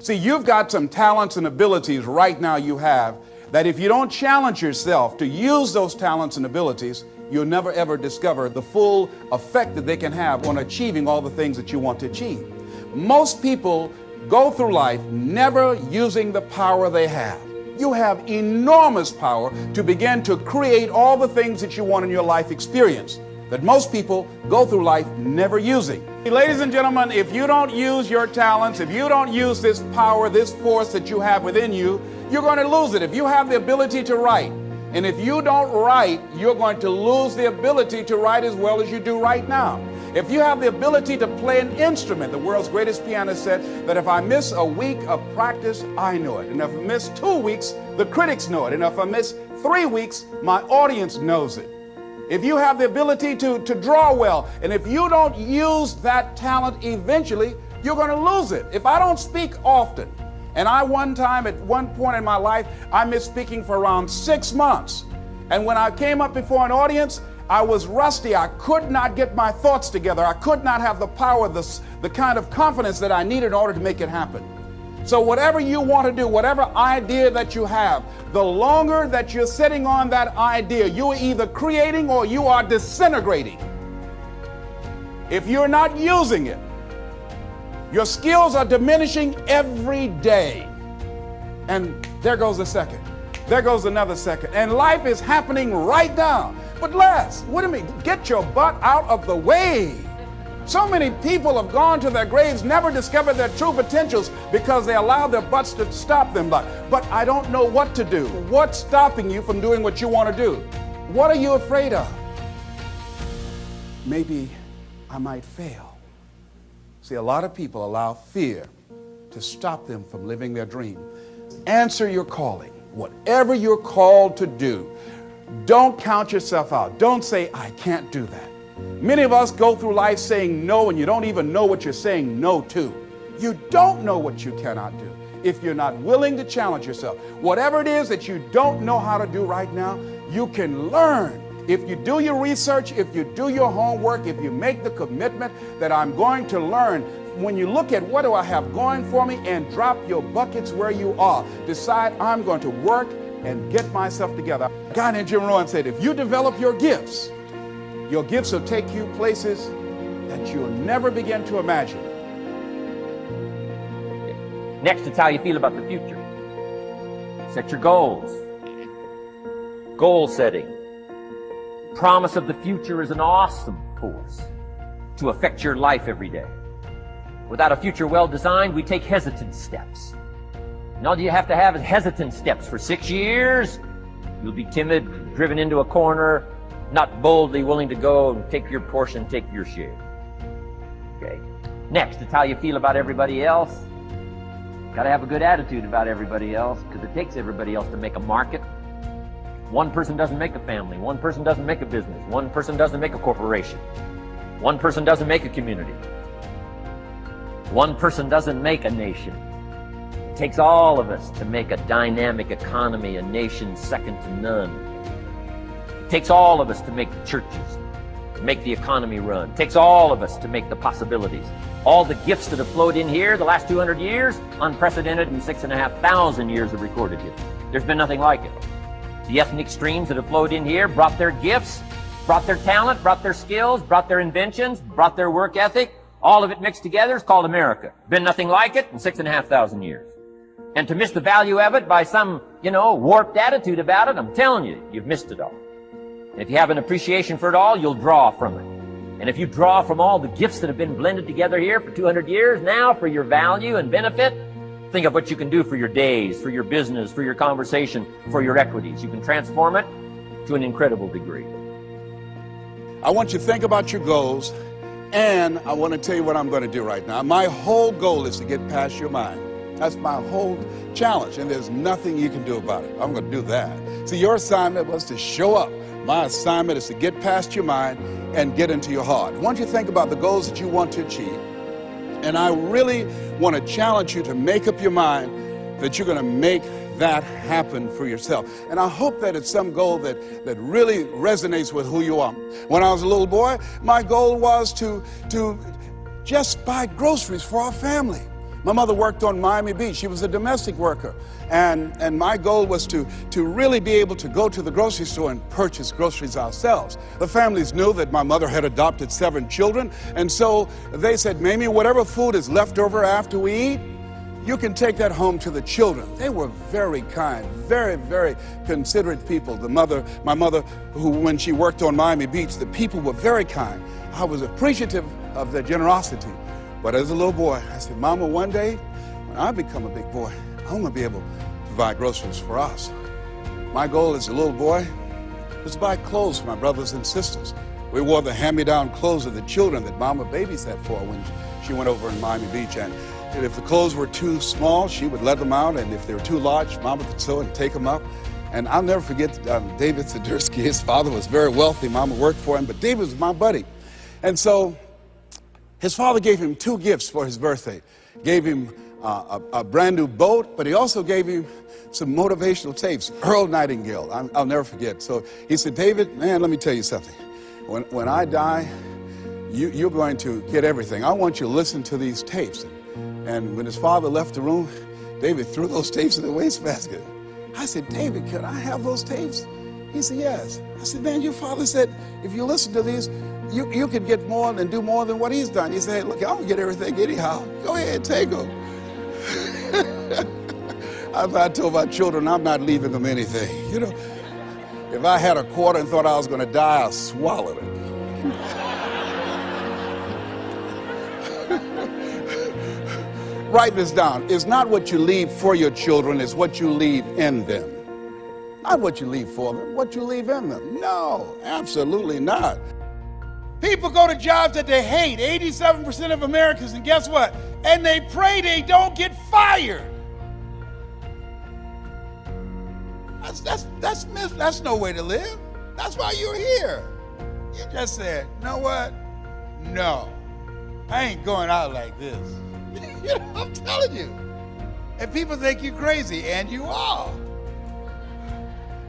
See, you've got some talents and abilities right now you have that if you don't challenge yourself to use those talents and abilities, you'll never ever discover the full effect that they can have on achieving all the things that you want to achieve. Most people go through life never using the power they have. You have enormous power to begin to create all the things that you want in your life experience that most people go through life never using. Ladies and gentlemen, if you don't use your talents, if you don't use this power, this force that you have within you, you're going to lose it. If you have the ability to write, and if you don't write, you're going to lose the ability to write as well as you do right now. If you have the ability to play an instrument, the world's greatest pianist said that if I miss a week of practice, I know it. And if I miss 2 weeks, the critics know it. And if I miss 3 weeks, my audience knows it. If you have the ability to draw well, and if you don't use that talent eventually, you're going to lose it. If I don't speak often, and at one point in my life, I missed speaking for around 6 months. And when I came up before an audience, I was rusty. I could not get my thoughts together. I could not have the power, the kind of confidence that I needed in order to make it happen. So whatever you want to do, whatever idea that you have, the longer that you're sitting on that idea, you are either creating or you are disintegrating. If you're not using it, your skills are diminishing every day. And there goes a second. There goes another second. And life is happening right now. But Les, what do you mean? Get your butt out of the way. So many people have gone to their graves, never discovered their true potentials because they allowed their butts to stop them. But I don't know what to do. What's stopping you from doing what you want to do? What are you afraid of? Maybe I might fail. See, a lot of people allow fear to stop them from living their dream. Answer your calling. Whatever you're called to do, don't count yourself out. Don't say, I can't do that. Many of us go through life saying no, and you don't even know what you're saying no to. You don't know what you cannot do if you're not willing to challenge yourself. Whatever it is that you don't know how to do right now, you can learn. If you do your research, if you do your homework, if you make the commitment that I'm going to learn, when you look at what do I have going for me and drop your buckets where you are, decide I'm going to work and get myself together. A guy named Jim Rohn said, if you develop your gifts will take you places that you'll never begin to imagine. Next, it's how you feel about the future. Set your goals. Goal setting. Promise of the future is an awesome force to affect your life every day. Without a future well designed, we take hesitant steps. And all you have to have is hesitant steps for 6 years. You'll be timid, driven into a corner, not boldly willing to go and take your portion, take your share. Okay. Next, it's how you feel about everybody else. Got to have a good attitude about everybody else, because it takes everybody else to make a market. One person doesn't make a family. One person doesn't make a business. One person doesn't make a corporation. One person doesn't make a community. One person doesn't make a nation. It takes all of us to make a dynamic economy, a nation second to none. It takes all of us to make the churches, to make the economy run. It takes all of us to make the possibilities. All the gifts that have flowed in here the last 200 years, unprecedented in 6,500 years of recorded history. There's been nothing like it. The ethnic streams that have flowed in here brought their gifts, brought their talent, brought their skills, brought their inventions, brought their work ethic. All of it mixed together is called America. Been nothing like it in 6,500 years. And to miss the value of it by some, warped attitude about it, I'm telling you, you've missed it all. And if you have an appreciation for it all, you'll draw from it. And if you draw from all the gifts that have been blended together here for 200 years now for your value and benefit, think of what you can do for your days, for your business, for your conversation, for your equities. You can transform it to an incredible degree. I want you to think about your goals, and I want to tell you what I'm going to do right now. My whole goal is to get past your mind. That's my whole challenge, and there's nothing you can do about it. I'm going to do that. See, your assignment was to show up. My assignment is to get past your mind and get into your heart. I want you to think about the goals that you want to achieve. And I really want to challenge you to make up your mind that you're going to make that happen for yourself. And I hope that it's some goal that really resonates with who you are. When I was a little boy, my goal was to just buy groceries for our family. My mother worked on Miami Beach. She was a domestic worker. And my goal was to really be able to go to the grocery store and purchase groceries ourselves. The families knew that my mother had adopted 7 children, and so they said, Mamie, whatever food is left over after we eat, you can take that home to the children. They were very kind, very, very considerate people. My mother, who when she worked on Miami Beach, the people were very kind. I was appreciative of their generosity. But as a little boy, I said, Mama, one day, when I become a big boy, I'm gonna be able to buy groceries for us. My goal as a little boy was to buy clothes for my brothers and sisters. We wore the hand-me-down clothes of the children that Mama babysat for when she went over in Miami Beach. And if the clothes were too small, she would let them out, and if they were too large, Mama could sew and take them up. And I'll never forget David Sidursky. His father was very wealthy. Mama worked for him, but David was my buddy. And so his father gave him 2 gifts for his birthday. Gave him a brand new boat, but he also gave him some motivational tapes. Earl Nightingale, I'll never forget. So he said, David, man, let me tell you something. When I die, you're going to get everything. I want you to listen to these tapes. And when his father left the room, David threw those tapes in the wastebasket. I said, David, can I have those tapes? He said, yes. I said, man, your father said, if you listen to these, you could get more and do more than what he's done. He said, hey, look, I don't get everything anyhow. Go ahead, take them. I told my children, I'm not leaving them anything. You know, if I had a quarter and thought I was going to die, I swallowed it. Write this down. It's not what you leave for your children, it's what you leave in them. Not what you leave for them, what you leave in them. No, absolutely not. People go to jobs that they hate, 87% of Americans, and guess what? And they pray they don't get fired. That's no way to live. That's why you're here. You just said, you know what? No, I ain't going out like this. You know, I'm telling you. And people think you're crazy, and you are.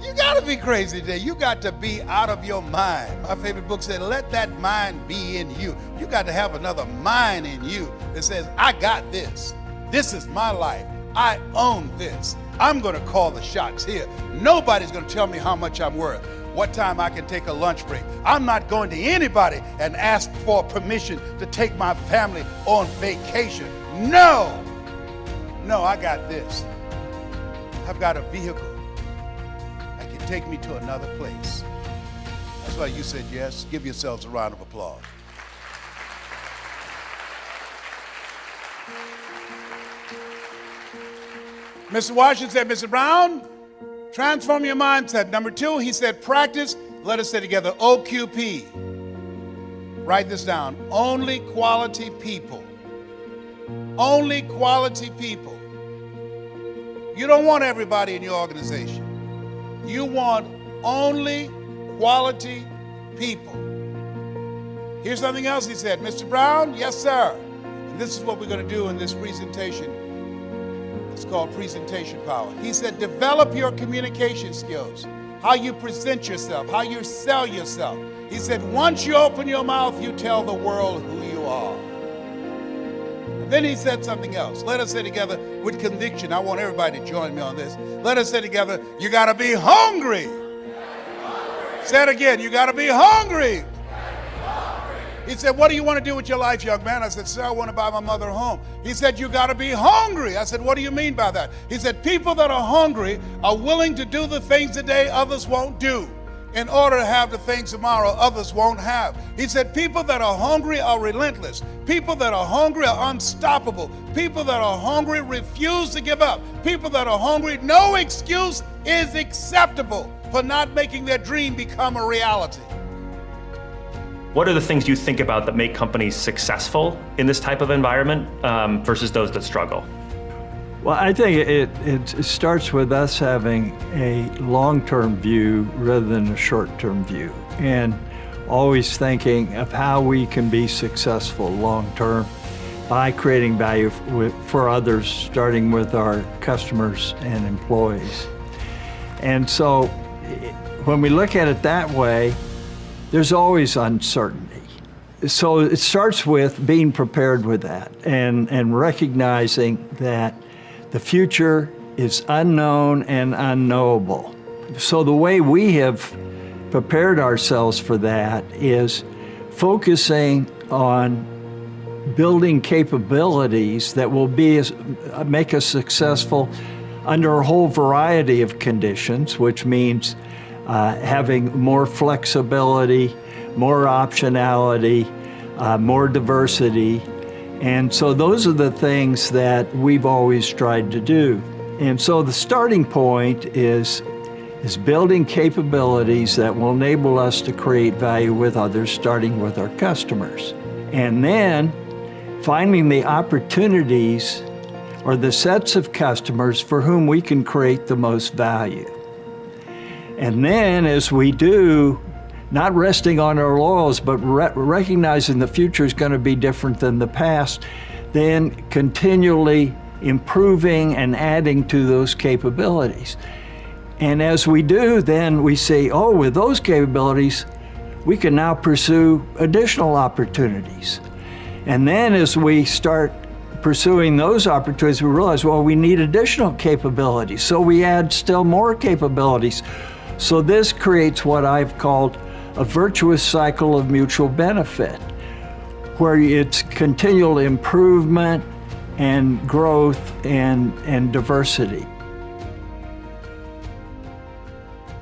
You gotta be crazy today. You got to be out of your mind. My favorite book said, let that mind be in you. You got to have another mind in you that says, I got this. This is my life. I own this. I'm gonna call the shots here. Nobody's gonna tell me how much I'm worth, what time I can take a lunch break. I'm not going to anybody and ask for permission to take my family on vacation. No, I got this. I've got a vehicle that can take me to another place. That's why you said yes. Give yourselves a round of applause. Mr. Washington said, Mr. Brown, transform your mindset. Number 2, he said, practice. Let us say together, OQP. Write this down. Only quality people. Only quality people. You don't want everybody in your organization. You want only quality people. Here's something else he said. Mr. Brown, yes, sir. And this is what we're going to do in this presentation. It's called presentation power. He said, develop your communication skills, how you present yourself, how you sell yourself. He said, once you open your mouth, you tell the world who you are. And then he said something else. Let us say together with conviction. I want everybody to join me on this. Let us say together, you got to be hungry. Say it again, you got to be hungry. He said, what do you want to do with your life, young man? I said, sir, I want to buy my mother a home. He said, you got to be hungry. I said, what do you mean by that? He said, people that are hungry are willing to do the things today others won't do in order to have the things tomorrow others won't have. He said, people that are hungry are relentless. People that are hungry are unstoppable. People that are hungry refuse to give up. People that are hungry, no excuse is acceptable for not making their dream become a reality. What are the things you think about that make companies successful in this type of environment versus those that struggle? Well, I think it starts with us having a long-term view rather than a short-term view, and always thinking of how we can be successful long-term by creating value for others, starting with our customers and employees. And so when we look at it that way, there's always uncertainty. so it starts with being prepared with that and recognizing that the future is unknown and unknowable. So the way we have prepared ourselves for that is focusing on building capabilities that will make us successful under a whole variety of conditions, which means having more flexibility, more optionality, more diversity. And so those are the things that we've always tried to do. And so the starting point is building capabilities that will enable us to create value with others, starting with our customers. And then finding the opportunities or the sets of customers for whom we can create the most value. And then as we do, not resting on our laurels, but recognizing the future is going to be different than the past, then continually improving and adding to those capabilities. And as we do, then we say, oh, with those capabilities, we can now pursue additional opportunities. And then as we start pursuing those opportunities, we realize, well, we need additional capabilities. So we add still more capabilities. So this creates what I've called a virtuous cycle of mutual benefit, where it's continual improvement and growth and diversity.